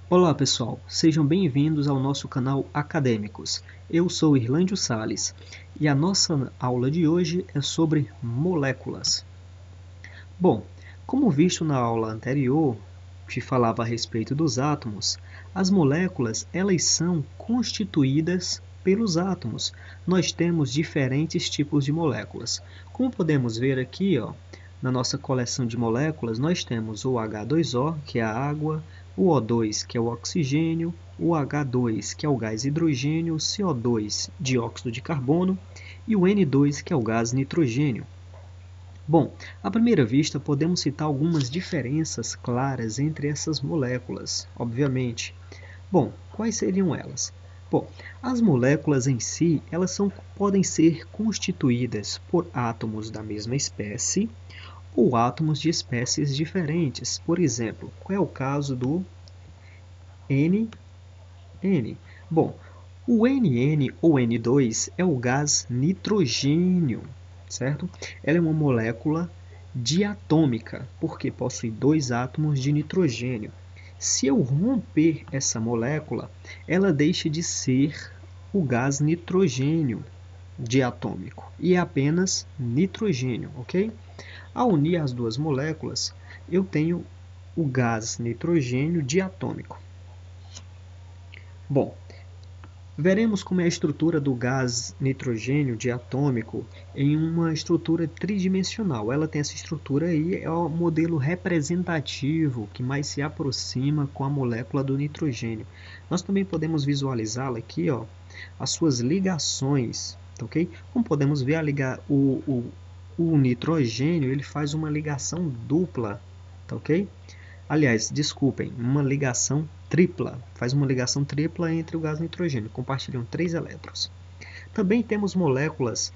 Olá pessoal, sejam bem-vindos ao nosso canal Acadêmicos. Eu sou Irlândio Sales e a nossa aula de hoje é sobre moléculas. Bom, como visto na aula anterior, que falava a respeito dos átomos, as moléculas elas são constituídas pelos átomos. Nós temos diferentes tipos de moléculas. Como podemos ver aqui, na nossa coleção de moléculas, nós temos o H2O, que é a água, o O2, que é o oxigênio, o H2, que é o gás hidrogênio, o CO2, dióxido de carbono, e o N2, que é o gás nitrogênio. Bom, à primeira vista podemos citar algumas diferenças claras entre essas moléculas, obviamente. Bom, quais seriam elas? Bom, as moléculas em si, podem ser constituídas por átomos da mesma espécie ou átomos de espécies diferentes. Por exemplo, qual é o caso do NN? Bom, o NN ou N2 é o gás nitrogênio, certo? Ela é uma molécula diatômica, porque possui dois átomos de nitrogênio. Se eu romper essa molécula, ela deixa de ser o gás nitrogênio diatômico e é apenas nitrogênio, ok? Ao unir as duas moléculas, eu tenho o gás nitrogênio diatômico. Bom, veremos como é a estrutura do gás nitrogênio diatômico em uma estrutura tridimensional. Ela tem essa estrutura aí, é o modelo representativo que mais se aproxima com a molécula do nitrogênio. Nós também podemos visualizá-la aqui, as suas ligações, ok? Como podemos ver, o nitrogênio ele faz uma ligação dupla, ok? Aliás, desculpem, uma ligação tripla. Faz uma ligação tripla entre o gás nitrogênio. Compartilham 3 elétrons. Também temos moléculas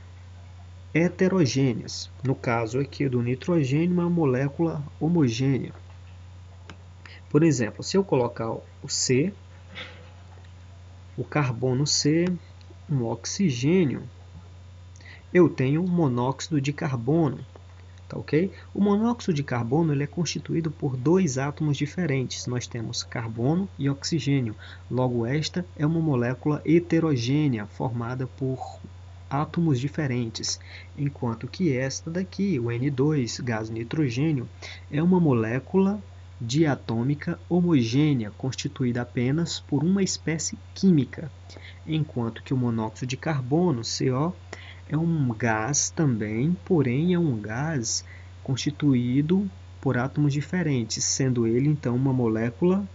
heterogêneas. No caso aqui do nitrogênio, uma molécula homogênea. Por exemplo, se eu colocar o C, o carbono C, um oxigênio, eu tenho um monóxido de carbono. Tá, ok? O monóxido de carbono ele é constituído por dois átomos diferentes. Nós temos carbono e oxigênio. Logo, esta é uma molécula heterogênea, formada por átomos diferentes. Enquanto que esta daqui, o N2, gás nitrogênio, é uma molécula diatômica homogênea, constituída apenas por uma espécie química. Enquanto que o monóxido de carbono, CO, é um gás também, porém é um gás constituído por átomos diferentes, sendo ele então uma molécula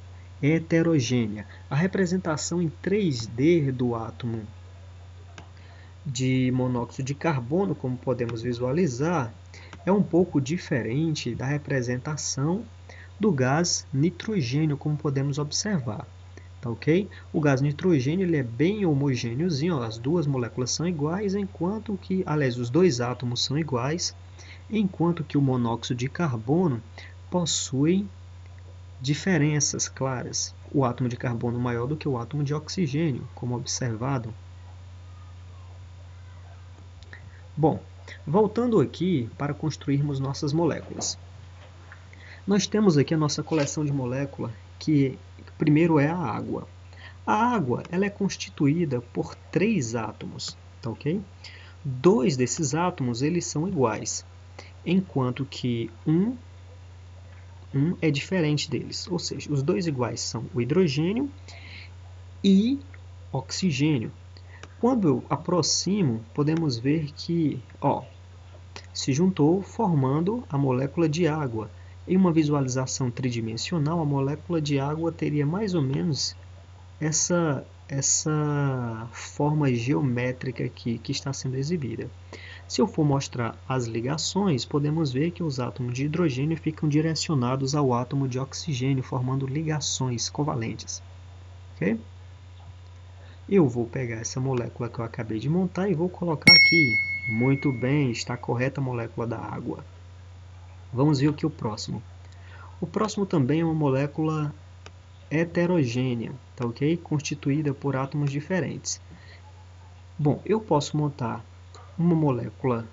heterogênea. A representação em 3D do átomo de monóxido de carbono, como podemos visualizar, é um pouco diferente da representação do gás nitrogênio, como podemos observar. Tá, ok? O gás nitrogênio ele é bem homogêneozinho, as duas moléculas são iguais, enquanto que, aliás, os dois átomos são iguais, enquanto que o monóxido de carbono possui diferenças claras. O átomo de carbono maior do que o átomo de oxigênio, como observado. Bom, voltando aqui para construirmos nossas moléculas. Nós temos aqui a nossa coleção de moléculas, que primeiro é a água. A água ela é constituída por 3 átomos, tá, ok? 2 desses átomos eles são iguais, enquanto que um é diferente deles. Ou seja, os dois iguais são o hidrogênio e oxigênio. Quando eu aproximo, podemos ver que se juntou formando a molécula de água. Em uma visualização tridimensional, a molécula de água teria mais ou menos essa forma geométrica aqui que está sendo exibida. Se eu for mostrar as ligações, podemos ver que os átomos de hidrogênio ficam direcionados ao átomo de oxigênio, formando ligações covalentes. Okay? Eu vou pegar essa molécula que eu acabei de montar e vou colocar aqui. Muito bem, está correta a molécula da água. Vamos ver o que é o próximo. O próximo também é uma molécula heterogênea, tá, ok? Constituída por átomos diferentes. Bom, eu posso montar uma molécula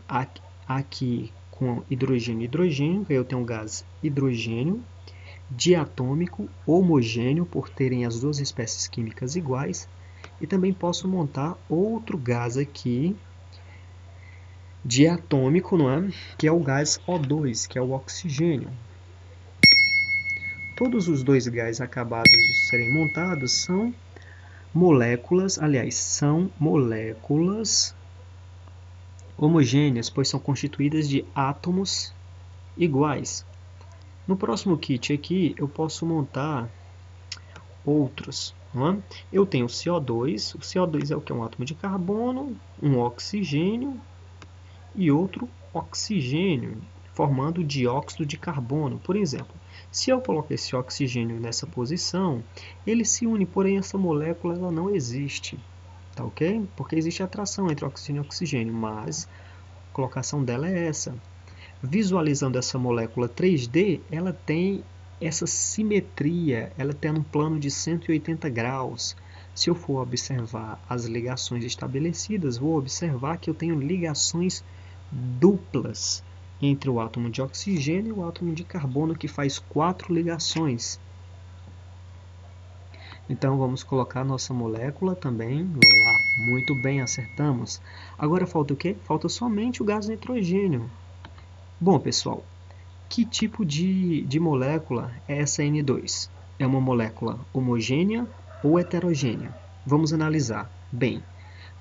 aqui com hidrogênio e hidrogênio, eu tenho o gás hidrogênio, diatômico homogêneo, por terem as duas espécies químicas iguais. E também posso montar outro gás aqui, diatômico, não é? Que é o gás O2, que é o oxigênio. Todos os dois gases acabados de serem montados são moléculas homogêneas, pois são constituídas de átomos iguais. No próximo kit aqui, eu posso montar outros. Não é? Eu tenho o CO2. O CO2 é o que? Um átomo de carbono, um oxigênio e outro oxigênio, formando dióxido de carbono, por exemplo. Se eu colocar esse oxigênio nessa posição, ele se une, porém essa molécula ela não existe. Tá ok? Porque existe atração entre oxigênio e oxigênio, mas a colocação dela é essa. Visualizando essa molécula 3D, ela tem essa simetria, ela tem um plano de 180 graus. Se eu for observar as ligações estabelecidas, vou observar que eu tenho ligações duplas entre o átomo de oxigênio e o átomo de carbono, que faz 4 ligações. Então vamos colocar nossa molécula também lá. Muito bem, acertamos. Agora falta o quê? Falta somente o gás nitrogênio. Bom, pessoal, que tipo de molécula é essa N2? É uma molécula homogênea ou heterogênea? Vamos analisar. Bem,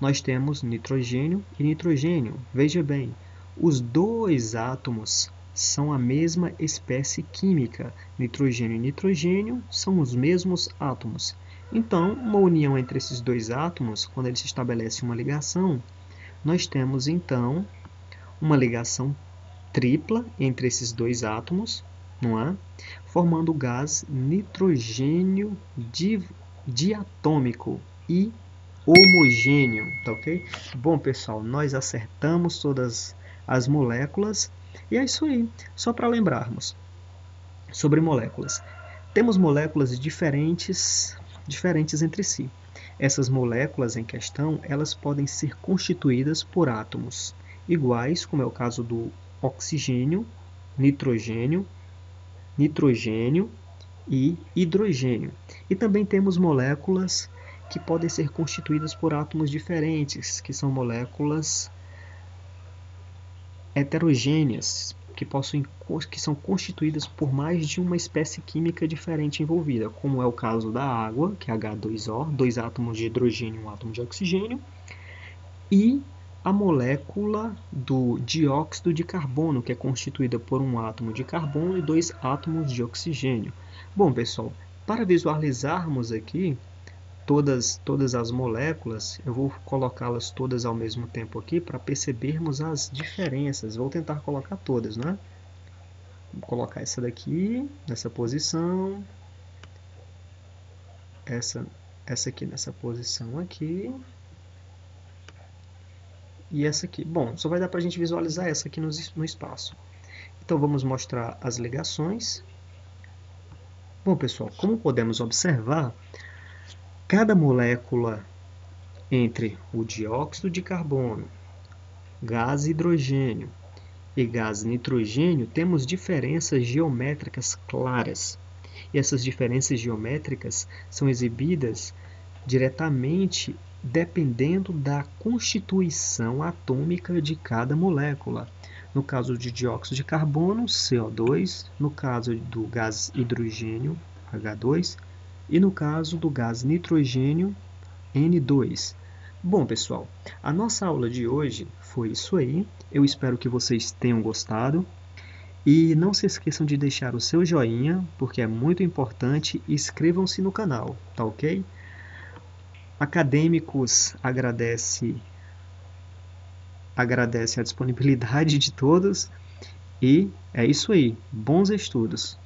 nós temos nitrogênio e nitrogênio. Veja bem, os dois átomos são a mesma espécie química. Nitrogênio e nitrogênio são os mesmos átomos. Então, uma união entre esses dois átomos, quando eles estabelecem uma ligação, nós temos então uma ligação tripla entre esses dois átomos, não é? Formando o gás nitrogênio diatômico e homogêneo, tá ok? Bom, pessoal, nós acertamos todas as moléculas e é isso aí. Só para lembrarmos sobre moléculas. Temos moléculas diferentes entre si. Essas moléculas em questão, elas podem ser constituídas por átomos iguais, como é o caso do oxigênio, nitrogênio e hidrogênio. E também temos moléculas que podem ser constituídas por átomos diferentes, que são moléculas heterogêneas, que são constituídas por mais de uma espécie química diferente envolvida, como é o caso da água, que é H2O, 2 átomos de hidrogênio e um átomo de oxigênio, e a molécula do dióxido de carbono, que é constituída por um átomo de carbono e 2 átomos de oxigênio. Bom, pessoal, para visualizarmos aqui todas as moléculas, eu vou colocá-las todas ao mesmo tempo aqui para percebermos as diferenças. Vou tentar colocar todas, né? Vou colocar essa daqui nessa posição, essa aqui nessa posição aqui, e essa aqui. Bom, só vai dar para a gente visualizar essa aqui no espaço. Então vamos mostrar as ligações. Bom, pessoal, como podemos observar, cada molécula entre o dióxido de carbono, gás hidrogênio e gás nitrogênio, temos diferenças geométricas claras. E essas diferenças geométricas são exibidas diretamente dependendo da constituição atômica de cada molécula. No caso de dióxido de carbono, CO2, no caso do gás hidrogênio, H2, e no caso do gás nitrogênio, N2. Bom, pessoal, a nossa aula de hoje foi isso aí. Eu espero que vocês tenham gostado. E não se esqueçam de deixar o seu joinha, porque é muito importante, e inscrevam-se no canal, tá ok? Acadêmicos agradece a disponibilidade de todos e é isso aí. Bons estudos!